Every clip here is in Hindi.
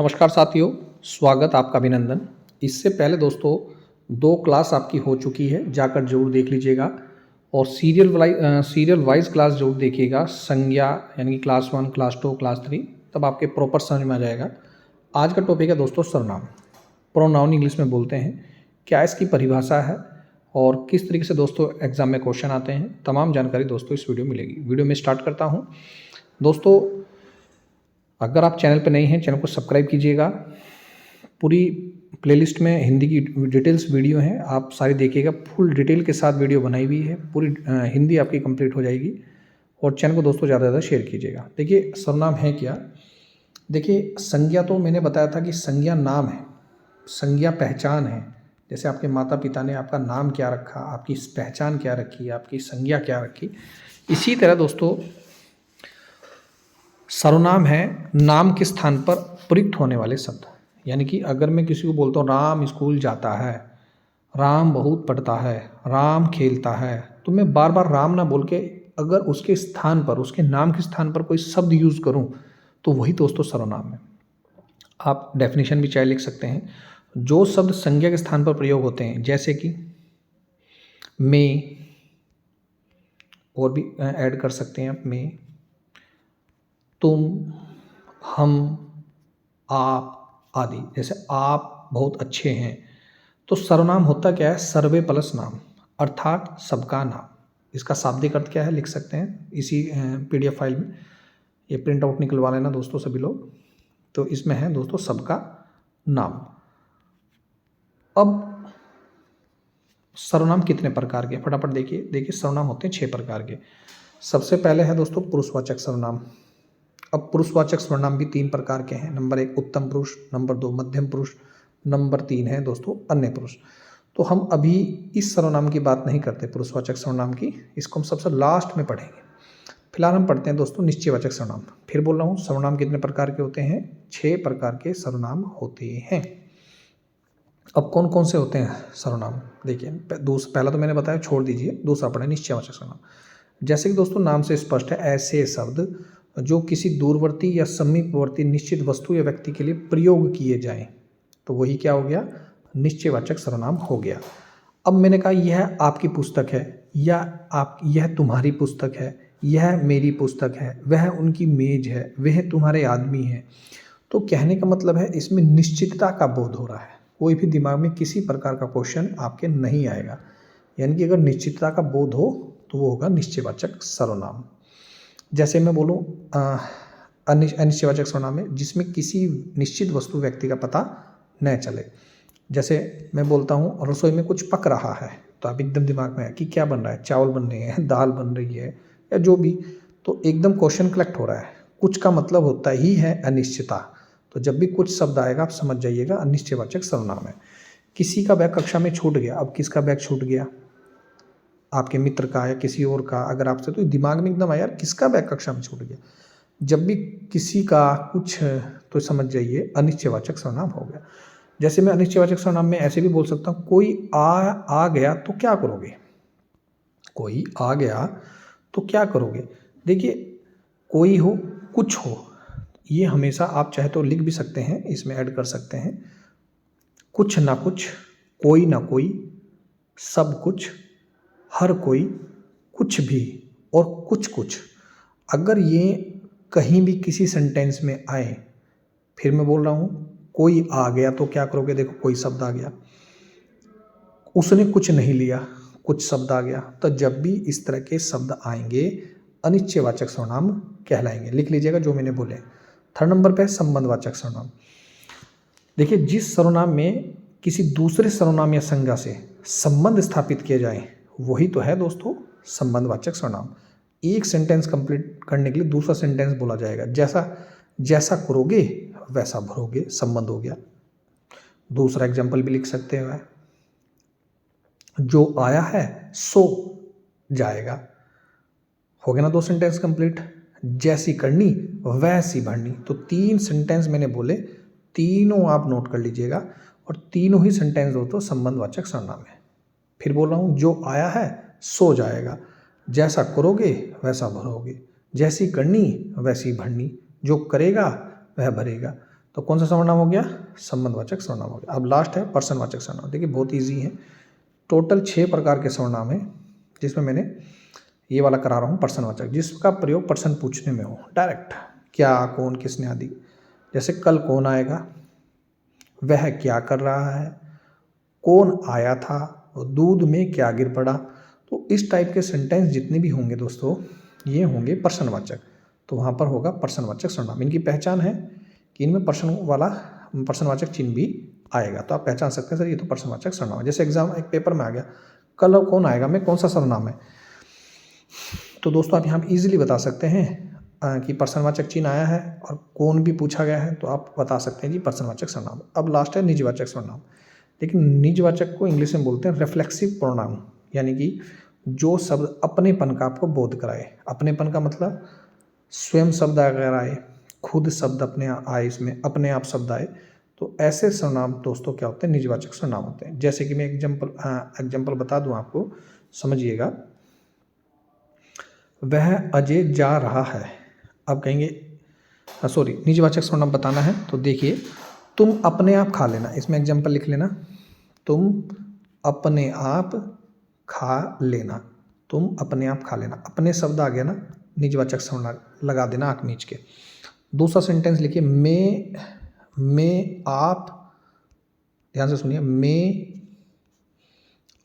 नमस्कार साथियों, स्वागत आपका अभिनंदन। इससे पहले दोस्तों 2 क्लास आपकी हो चुकी है, जाकर ज़रूर देख लीजिएगा और सीरियल वाइज़ क्लास ज़रूर देखिएगा। संज्ञा यानी कि क्लास 1, क्लास 2, क्लास 3 तब आपके प्रॉपर समझ में आ जाएगा। आज का टॉपिक है दोस्तों सर्वनाम। प्रोनाउन इंग्लिश में बोलते हैं, क्या इसकी परिभाषा है और किस तरीके से दोस्तों एग्ज़ाम में क्वेश्चन आते हैं, तमाम जानकारी दोस्तों इस वीडियो में मिलेगी। वीडियो में स्टार्ट करता हूँ। दोस्तों अगर आप चैनल पर नए हैं, चैनल को सब्सक्राइब कीजिएगा। पूरी प्लेलिस्ट में हिंदी की डिटेल्स वीडियो हैं, आप सारी देखिएगा। फुल डिटेल के साथ वीडियो बनाई हुई है, पूरी हिंदी आपकी कंप्लीट हो जाएगी। और चैनल को दोस्तों ज़्यादा से ज़्यादा शेयर कीजिएगा। देखिए सर्वनाम है क्या। देखिए संज्ञा तो मैंने बताया था कि संज्ञा नाम है, संज्ञा पहचान है। जैसे आपके माता पिता ने आपका नाम क्या रखा, आपकी पहचान क्या रखी, आपकी संज्ञा क्या रखी, इसी तरह दोस्तों सर्वनाम है नाम के स्थान पर प्रयुक्त होने वाले शब्द। यानी कि अगर मैं किसी को बोलता हूँ राम स्कूल जाता है, राम बहुत पढ़ता है, राम खेलता है, तो मैं बार बार राम ना बोल के अगर उसके स्थान पर, उसके नाम के स्थान पर कोई शब्द यूज़ करूँ तो वही दोस्तों सर्वनाम है। आप डेफिनेशन भी चाहे लिख सकते हैं। जो शब्द संज्ञा के स्थान पर प्रयोग होते हैं, जैसे कि मैं, और भी ऐड कर सकते हैं आप, मैं, तुम, हम, आप आदि। जैसे आप बहुत अच्छे हैं, तो सर्वनाम होता क्या है, सर्वे प्लस नाम, अर्थात सबका नाम। इसका शाब्दिक अर्थ क्या है लिख सकते हैं इसी PDF फाइल में। ये प्रिंट आउट निकलवा लेना दोस्तों सभी लोग। तो इसमें है दोस्तों सबका नाम। अब सर्वनाम कितने प्रकार के, फटाफट देखिए सर्वनाम होते हैं 6 प्रकार के। सबसे पहले है दोस्तों पुरुषवाचक सर्वनाम। अब पुरुषवाचक सर्वनाम भी 3 प्रकार के हैं। नंबर 1 उत्तम पुरुष, नंबर 2 मध्यम पुरुष, नंबर 3 है दोस्तों अन्य पुरुष। तो हम अभी इस सर्वनाम की बात नहीं करते, पुरुषवाचक सर्वनाम की, इसको हम सबसे लास्ट में पढ़ेंगे। फिलहाल हम पढ़ते हैं दोस्तों निश्चयवाचक सर्वनाम। फिर बोल रहा हूँ, सर्वनाम कितने प्रकार के होते हैं, 6 प्रकार के सर्वनाम होते हैं। अब कौन कौन से होते हैं सर्वनाम, देखिए पहला तो मैंने बताया, छोड़ दीजिए, दूसरा पढ़े निश्चयवाचक सर्वनाम। जैसे कि दोस्तों नाम से स्पष्ट है, ऐसे शब्द जो किसी दूरवर्ती या समीपवर्ती निश्चित वस्तु या व्यक्ति के लिए प्रयोग किए जाएं, तो वही क्या हो गया, निश्चयवाचक सर्वनाम हो गया। अब मैंने कहा यह आपकी पुस्तक है, या यह तुम्हारी पुस्तक है, यह मेरी पुस्तक है, वह उनकी मेज है, वह तुम्हारे आदमी है। तो कहने का मतलब है इसमें निश्चितता का बोध हो रहा है, कोई भी दिमाग में किसी प्रकार का क्वेश्चन आपके नहीं आएगा। यानी कि अगर निश्चितता का बोध हो तो वो होगा निश्चयवाचक सर्वनाम। जैसे मैं बोलूँ अनिश्चयवाचक सर्वनाम है जिसमें किसी निश्चित वस्तु व्यक्ति का पता न चले। जैसे मैं बोलता हूँ रसोई में कुछ पक रहा है, तो आप एकदम दिमाग में है कि क्या बन रहा है, चावल बन रहे हैं, दाल बन रही है, या जो भी, तो एकदम क्वेश्चन कलेक्ट हो रहा है। कुछ का मतलब होता ही है अनिश्चितता। तो जब भी कुछ शब्द आएगा आप समझ जाइएगा अनिश्चयवाचक सर्वनाम है। किसी का बैग कक्षा में छूट गया। अब किसका बैग छूट गया, आपके मित्र का या किसी और का, अगर आपसे, तो दिमाग में एकदम आया यार किसका बैग कक्षा में छूट गया। जब भी किसी का कुछ, तो समझ जाइए अनिश्चयवाचक सर्वनाम हो गया। जैसे मैं अनिश्चयवाचक सर्वनाम में ऐसे भी बोल सकता हूँ, कोई आ गया तो क्या करोगे, कोई आ गया तो क्या करोगे। देखिए कोई हो, कुछ हो, ये हमेशा आप चाहे तो लिख भी सकते हैं, इसमें ऐड कर सकते हैं। कुछ ना कुछ, कोई ना कोई, सब कुछ, हर कोई, कुछ भी और कुछ कुछ। अगर ये कहीं भी किसी सेंटेंस में आए, फिर मैं बोल रहा हूँ कोई आ गया तो क्या करोगे, देखो कोई शब्द आ गया, उसने कुछ नहीं लिया, कुछ शब्द आ गया। तो जब भी इस तरह के शब्द आएंगे अनिश्चयवाचक सर्वनाम कहलाएंगे। लिख लीजिएगा जो मैंने बोले। 3rd नंबर पे संबंधवाचक सर्वनाम। देखिए जिस सर्वनाम में किसी दूसरे सर्वनाम या संज्ञा से संबंध स्थापित किए जाए वही तो है दोस्तों संबंधवाचक सर्वनाम। एक सेंटेंस कंप्लीट करने के लिए दूसरा सेंटेंस बोला जाएगा। जैसा करोगे वैसा भरोगे, संबंध हो गया। दूसरा एग्जाम्पल भी लिख सकते हैं, जो आया है सो जाएगा। हो गया ना 2 सेंटेंस कंप्लीट। जैसी करनी वैसी भरनी। तो 3 सेंटेंस मैंने बोले, तीनों आप नोट कर लीजिएगा, और तीनों ही सेंटेंस दोस्तों संबंधवाचक सर्वनाम है। फिर बोल रहा हूँ, जो आया है सो जाएगा, जैसा करोगे वैसा भरोगे, जैसी करनी वैसी भरनी, जो करेगा वह भरेगा। तो कौन सा सर्वनाम हो गया? संबंधवाचक सर्वनाम हो गया। अब लास्ट है पर्सनवाचक सर्वनाम। देखिए बहुत ईजी है, टोटल 6 प्रकार के सर्वनाम है, जिसमें मैंने ये वाला करा रहा हूँ पर्सनवाचक, जिसका प्रयोग पर्सन पूछने में हो डायरेक्ट, क्या, कौन, किसने आदि। जैसे कल कौन आएगा, वह क्या कर रहा है, कौन आया था, दूध में क्या गिर पड़ा। तो इस टाइप के सेंटेंस जितने भी होंगे दोस्तों, ये होंगे पर्सनवाचक। तो वहाँ पर होगा पर्सनवाचक सर्वनाम। इनकी पहचान है कि इनमें पर्सनवाचक चिन्ह भी आएगा, तो आप पहचान सकते हैं सर ये तो पर्सनवाचक सर्वनाम है। जैसे एग्जाम एक पेपर में आ गया, कल कौन आएगा में कौन सा सर्वनाम है, तो दोस्तों आप यहाँ इजीली बता सकते हैं कि पर्सनवाचक चिन्ह आया है और कौन भी पूछा गया है, तो आप बता सकते हैं जी पर्सनवाचक सर्वनाम। अब लास्ट है निजवाचक सर्वनाम। लेकिन निजवाचक को इंग्लिश में बोलते हैं रिफ्लेक्सिव प्रोनाउन, यानी कि जो शब्द अपनेपन का आपको बोध कराए। अपनेपन का मतलब स्वयं शब्द अगर आए, खुद शब्द अपने आए, इसमें अपने आप शब्द आए, तो ऐसे सर्वनाम दोस्तों क्या होते हैं? निजवाचक सर्वनाम होते हैं। जैसे कि मैं एग्जाम्पल बता दूं आपको, समझिएगा। वह अजय जा रहा है, अब कहेंगे सॉरी निजवाचक सर्वनाम बताना है, तो देखिए तुम अपने आप खा लेना, इसमें एग्जाम्पल लिख लेना, तुम अपने आप खा लेना, तुम अपने आप खा लेना। अपने शब्द आ गया ना, निजवाचक सर्वनाम लगा देना आँख मीच के। दूसरा सेंटेंस लिखिए, मैं आप, ध्यान से सुनिए, मैं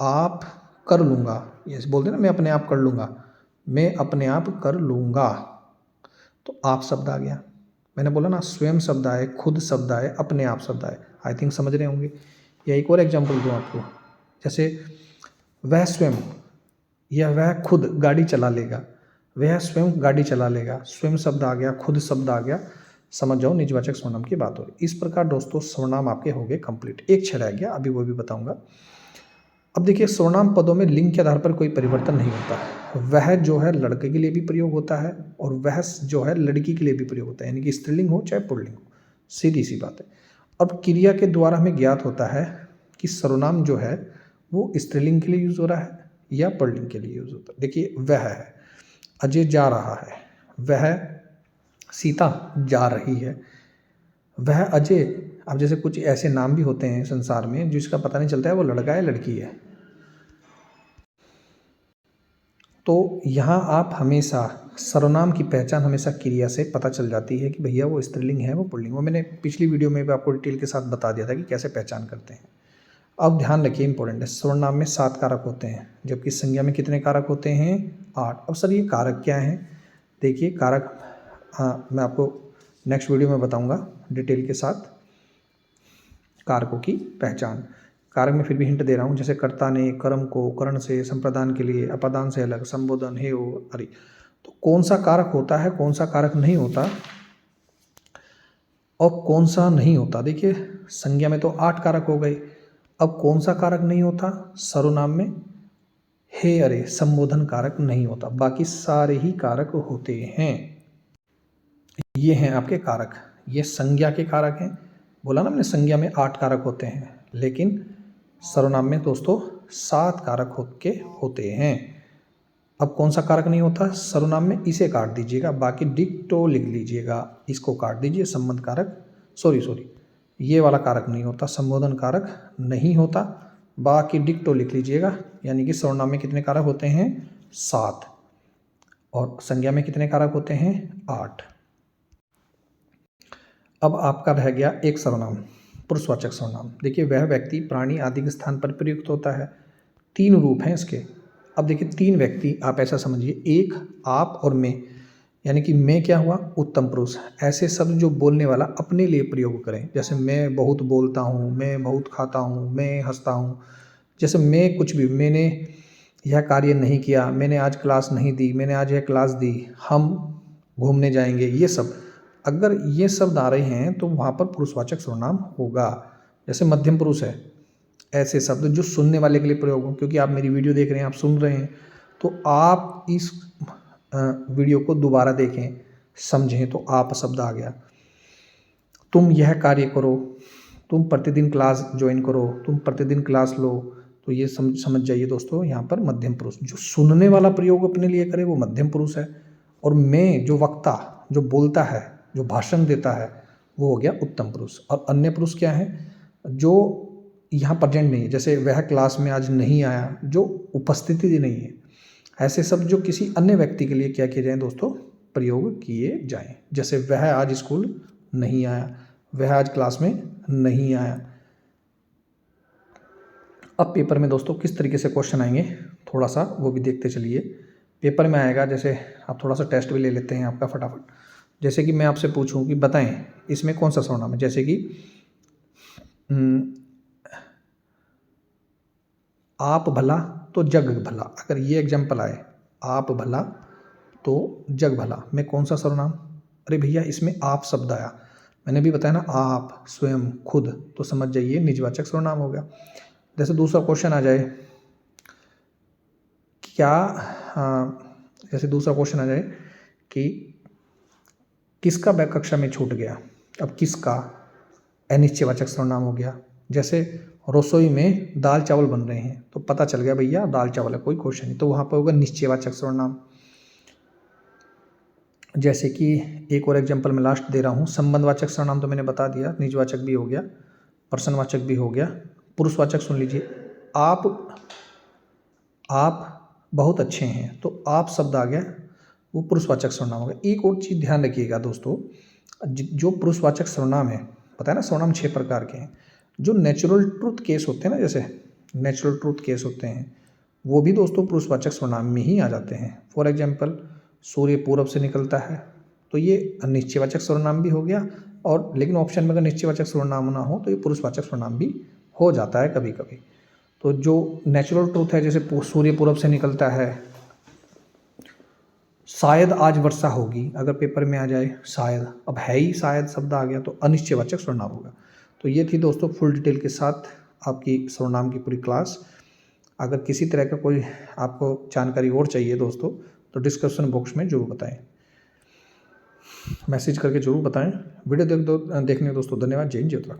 आप कर लूँगा, ये बोल देना मैं अपने आप कर लूँगा, मैं अपने आप कर लूँगा, तो आप शब्द आ गया। मैंने बोला ना स्वयं शब्द आए, खुद शब्द आए, अपने आप शब्द आए। आई थिंक समझ रहे होंगे। या एक और एग्जांपल दूँ आपको, जैसे वह स्वयं या वह खुद गाड़ी चला लेगा, वह स्वयं गाड़ी चला लेगा, स्वयं शब्द आ गया, खुद शब्द आ गया, समझ जाओ निजवाचक सर्वनाम की बात हो रही। इस प्रकार दोस्तों सर्वनाम आपके हो गए कंप्लीट। एक 6 रह गया, अभी वो भी बताऊंगा। अब देखिए सर्वनाम पदों में लिंग के आधार पर कोई परिवर्तन नहीं होता। वह जो है लड़के के लिए भी प्रयोग होता है और वह जो है लड़की के लिए भी प्रयोग होता है, यानी कि स्त्रीलिंग हो चाहे पुल्लिंग हो, सीधी सी बात है। अब क्रिया के द्वारा हमें ज्ञात होता है कि सर्वनाम जो है वो स्त्रीलिंग के लिए यूज हो रहा है या पुल्लिंग के लिए यूज होता है। देखिए वह है, अजय जा रहा है, वह सीता जा रही है, वह अजय। अब जैसे कुछ ऐसे नाम भी होते हैं संसार में जिसका पता नहीं चलता है वो लड़का है लड़की है, तो यहाँ आप हमेशा सर्वनाम की पहचान हमेशा क्रिया से पता चल जाती है कि भैया वो स्त्रीलिंग है वो पुल्लिंग। वो मैंने पिछली वीडियो में भी आपको डिटेल के साथ बता दिया था कि कैसे पहचान करते हैं। अब ध्यान रखिए, इंपॉर्टेंट है, सर्वनाम में 7 कारक होते हैं, जबकि संज्ञा में कितने कारक होते हैं? 8। अब सर ये कारक क्या हैं? देखिए कारक मैं आपको नेक्स्ट वीडियो में बताऊंगा डिटेल के साथ कारकों की पहचान। कारक में फिर भी हिंट दे रहा हूँ, जैसे कर्ता ने कर्म को कर्ण से, संप्रदान के लिए अपादान से अलग, संबोधन हे ओ अरे। तो कौन सा कारक होता है, कौन सा कारक नहीं होता और कौन सा नहीं होता? देखिए संज्ञा में तो 8 कारक हो गए। अब कौन सा कारक नहीं होता? सर्वनाम में हे अरे संबोधन कारक नहीं होता, बाकी सारे ही कारक होते हैं। ये हैं आपके कारक, ये संज्ञा के कारक हैं। बोला ना मैंने संज्ञा में 8 कारक होते हैं, लेकिन सर्वनाम में दोस्तों 7 कारक होते हैं। अब कौन सा कारक नहीं होता सर्वनाम में? इसे काट दीजिएगा, बाकी डिक्टो लिख लीजिएगा, इसको काट दीजिए, संबंध कारक सॉरी ये वाला कारक नहीं होता, संबोधन कारक नहीं होता, बाकी डिक्टो लिख लीजिएगा। यानी कि सर्वनाम में कितने कारक होते हैं? 7, और संज्ञा में कितने कारक होते हैं? 8। अब आपका रह गया एक सर्वनाम, पुरुषवाचक सर्वनाम। देखिए वह व्यक्ति प्राणी आदि के स्थान पर प्रयुक्त होता है। 3 रूप हैं इसके। अब देखिए 3 व्यक्ति आप ऐसा समझिए, एक, आप और मैं, यानी कि मैं क्या हुआ? उत्तम पुरुष। ऐसे शब्द जो बोलने वाला अपने लिए प्रयोग करें, जैसे मैं बहुत बोलता हूँ, मैं बहुत खाता हूँ, मैं हंसता हूँ। जैसे मैं कुछ भी, मैंने यह कार्य नहीं किया, मैंने आज क्लास नहीं दी, मैंने आज यह क्लास दी, हम घूमने जाएंगे, ये सब अगर ये शब्द आ रहे हैं तो वहाँ पर पुरुषवाचक सर्वनाम होगा। जैसे मध्यम पुरुष है, ऐसे शब्द जो सुनने वाले के लिए प्रयोग हो, क्योंकि आप मेरी वीडियो देख रहे हैं, आप सुन रहे हैं, तो आप इस वीडियो को दोबारा देखें, समझें, तो आप शब्द आ गया। तुम यह कार्य करो, तुम प्रतिदिन क्लास ज्वाइन करो, तुम प्रतिदिन क्लास लो, तो ये समझ जाइए दोस्तों, यहाँ पर मध्यम पुरुष। जो सुनने वाला प्रयोग अपने लिए करे वो मध्यम पुरुष है, और मैं जो वक्ता, जो बोलता है, जो भाषण देता है, वो हो गया उत्तम पुरुष। और अन्य पुरुष क्या है, जो यहाँ प्रेजेंट नहीं है, जैसे वह क्लास में आज नहीं आया, जो उपस्थिति नहीं है। ऐसे शब्द जो किसी अन्य व्यक्ति के लिए क्या किए जाएं दोस्तों, प्रयोग किए जाएं। जैसे वह आज स्कूल नहीं आया, वह आज क्लास में नहीं आया। अब पेपर में दोस्तों किस तरीके से क्वेश्चन आएंगे थोड़ा सा वो भी देखते चलिए। पेपर में आएगा, जैसे आप थोड़ा सा टेस्ट भी ले लेते हैं आपका फटाफट। जैसे कि मैं आपसे पूछूं कि बताएं इसमें कौन सा सर्वनाम है, जैसे कि आप भला तो जग भला, अगर ये एग्जाम्पल आए, आप भला तो जग भला में कौन सा सर्वनाम। अरे भैया इसमें आप शब्द आया, मैंने भी बताया ना, आप, स्वयं, खुद, तो समझ जाइए निजवाचक सर्वनाम हो गया। जैसे दूसरा क्वेश्चन आ जाए, क्या जैसे दूसरा क्वेश्चन आ जाए कि किसका बैग कक्षा में छूट गया। अब किसका अनिश्चयवाचक सर्वनाम हो गया। जैसे रसोई में दाल चावल बन रहे हैं, तो पता चल गया भैया दाल चावल है, कोई क्वेश्चन नहीं, तो वहाँ पर होगा निश्चयवाचक सर्वनाम। जैसे कि एक और एग्जांपल मैं लास्ट दे रहा हूँ, संबंधवाचक सर्वनाम तो मैंने बता दिया, निजवाचक भी हो गया, प्रश्नवाचक भी हो गया। पुरुषवाचक सुन लीजिए, आप बहुत अच्छे हैं, तो आप शब्द आ गया, वो पुरुषवाचक सर्वनाम हो गया। एक और चीज़ ध्यान रखिएगा दोस्तों, जो पुरुषवाचक सर्वनाम है, पता है ना सर्वनाम 6 प्रकार के हैं। जो नेचुरल ट्रूथ केस होते हैं ना, जैसे नेचुरल ट्रूथ केस होते हैं, वो भी दोस्तों पुरुषवाचक सर्वनाम में ही आ जाते हैं। फॉर एग्जांपल सूर्य पूरब से निकलता है, तो ये निश्चयवाचक सर्वनाम भी हो गया, और लेकिन ऑप्शन में अगर निश्चयवाचक सर्वनाम ना हो तो ये पुरुषवाचक सर्वनाम भी हो जाता है कभी कभी। तो जो नेचुरल ट्रूथ है, जैसे सूर्य पूरब से निकलता है, शायद आज वर्षा होगी, अगर पेपर में आ जाए शायद, अब है ही शायद शब्द आ गया, तो अनिश्चयवाचक सर्वनाम होगा। तो ये थी दोस्तों फुल डिटेल के साथ आपकी सर्वनाम की पूरी क्लास। अगर किसी तरह का कोई आपको जानकारी और चाहिए दोस्तों, तो डिस्क्रिप्शन बॉक्स में जरूर बताएं, मैसेज करके जरूर बताएं। वीडियो देखने दोस्तों धन्यवाद। जय हिंद, जय उत्तराखंड।